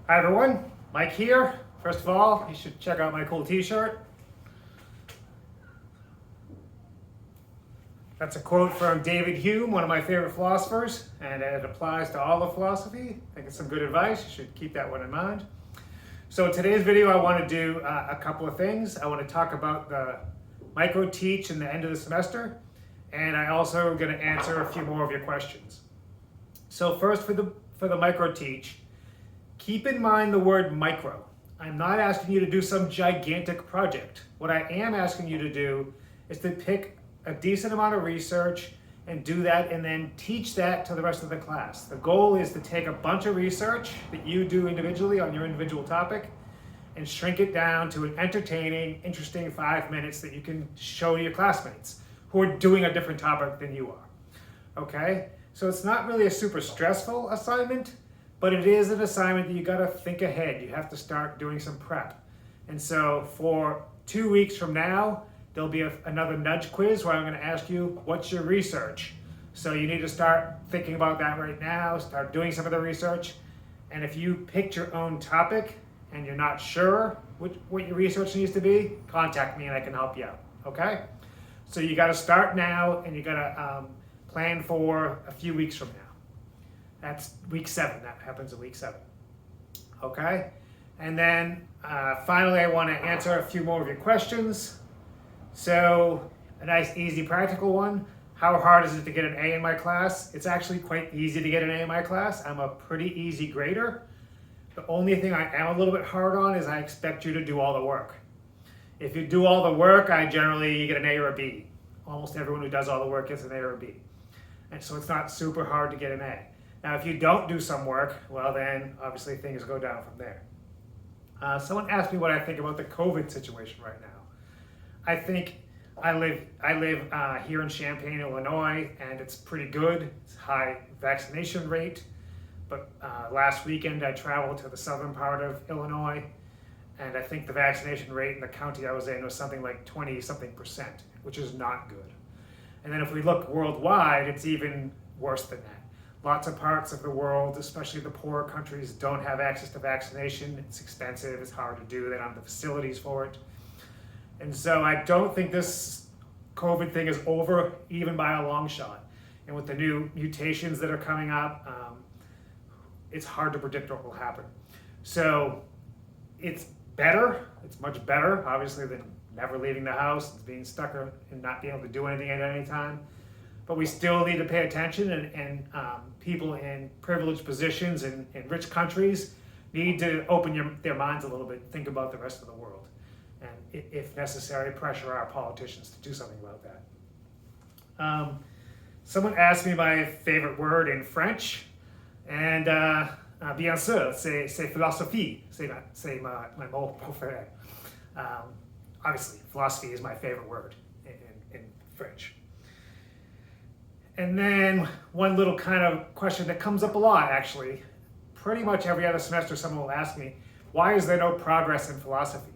Hi everyone, Mike here. First of all, you should check out my cool t-shirt. That's a quote from David Hume, one of my favorite philosophers, and it applies to all of philosophy. I think it's some good advice. You should keep that one in mind. So in today's video, I want to do a couple of things. I want to talk about the micro teach in the end of the semester, and I also am going to answer a few more of your questions. So first, for the micro teach, keep in mind the word micro. I'm not asking you to do some gigantic project. What I am asking you to do is to pick a decent amount of research and do that and then teach that to the rest of the class. The goal is to take a bunch of research that you do individually on your individual topic and shrink it down to an entertaining, interesting 5 minutes that you can show to your classmates who are doing a different topic than you are. Okay? So it's not really a super stressful assignment, but it is an assignment that you gotta think ahead. You have to start doing some prep. And so for 2 weeks from now, there'll be another nudge quiz where I'm gonna ask you, what's your research? So you need to start thinking about that right now, start doing some of the research. And if you picked your own topic and you're not sure what your research needs to be, contact me and I can help you out, okay? So you gotta start now and you gotta plan for a few weeks from now. That's week 7, that happens in week 7, okay? And then finally, I wanna answer a few more of your questions. So a nice, easy, practical one. How hard is it to get an A in my class? It's actually quite easy to get an A in my class. I'm a pretty easy grader. The only thing I am a little bit hard on is I expect you to do all the work. If you do all the work, you get an A or a B. Almost everyone who does all the work gets an A or a B. And so it's not super hard to get an A. Now, if you don't do some work, well then, obviously things go down from there. Someone asked me what I think about the COVID situation right now. I think I live here in Champaign, Illinois, and it's pretty good. It's high vaccination rate. But last weekend I traveled to the southern part of Illinois, and I think the vaccination rate in the county I was in was something like 20-something%, which is not good. And then if we look worldwide, it's even worse than that. Lots of parts of the world, especially the poorer countries, don't have access to vaccination. It's expensive, it's hard to do, they don't have the facilities for it. And so I don't think this COVID thing is over, even by a long shot. And with the new mutations that are coming up, it's hard to predict what will happen. So it's better, it's much better, obviously, than never leaving the house, being stuck and not being able to do anything at any time. But we still need to pay attention, and people in privileged positions in rich countries need to open their minds a little bit, think about the rest of the world. And if necessary, pressure our politicians to do something about that. Someone asked me my favorite word in French, and bien sûr, c'est philosophie. C'est my mot préféré. Obviously, philosophy is my favorite word in French. And then one little kind of question that comes up a lot, actually. Pretty much every other semester, someone will ask me, why is there no progress in philosophy?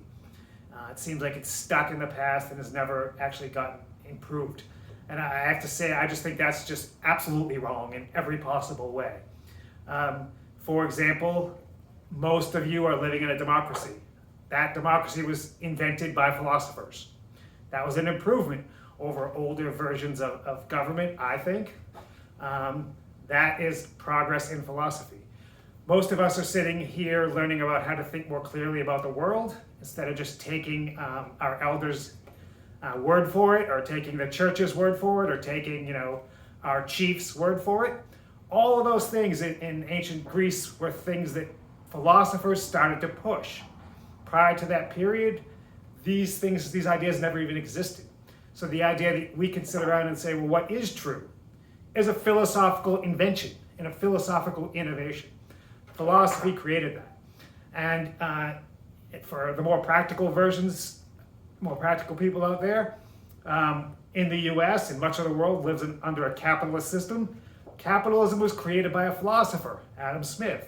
It seems like it's stuck in the past and has never actually gotten improved. And I have to say, I just think that's just absolutely wrong in every possible way. For example, most of you are living in a democracy. That democracy was invented by philosophers. That was an improvement over older versions of government, I think. That is progress in philosophy. Most of us are sitting here learning about how to think more clearly about the world instead of just taking our elders' word for it, or taking the church's word for it, or taking our chief's word for it. All of those things in ancient Greece were things that philosophers started to push. Prior to that period, these ideas never even existed. So the idea that we can sit around and say, well, what is true, is a philosophical invention and a philosophical innovation. Philosophy created that. And for the more practical versions, more practical people out there, in the US and much of the world lives under a capitalist system. Capitalism was created by a philosopher, Adam Smith.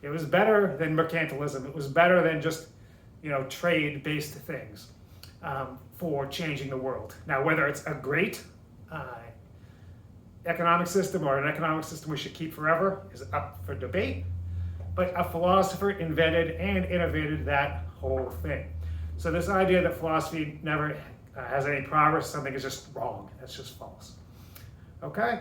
It was better than mercantilism. It was better than just trade-based things for changing the world. Now, whether it's a great economic system or an economic system we should keep forever is up for debate. but a philosopher invented and innovated that whole thing. So this idea that philosophy never has any progress, something is just wrong. That's just false. Okay?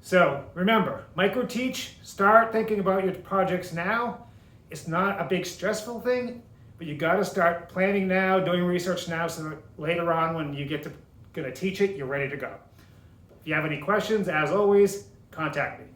So remember, micro-teach, start thinking about your projects now. It's not a big stressful thing, but you got to start planning now, doing research now, so that later on when you get to gonna teach it, you're ready to go. If you have any questions, as always, contact me.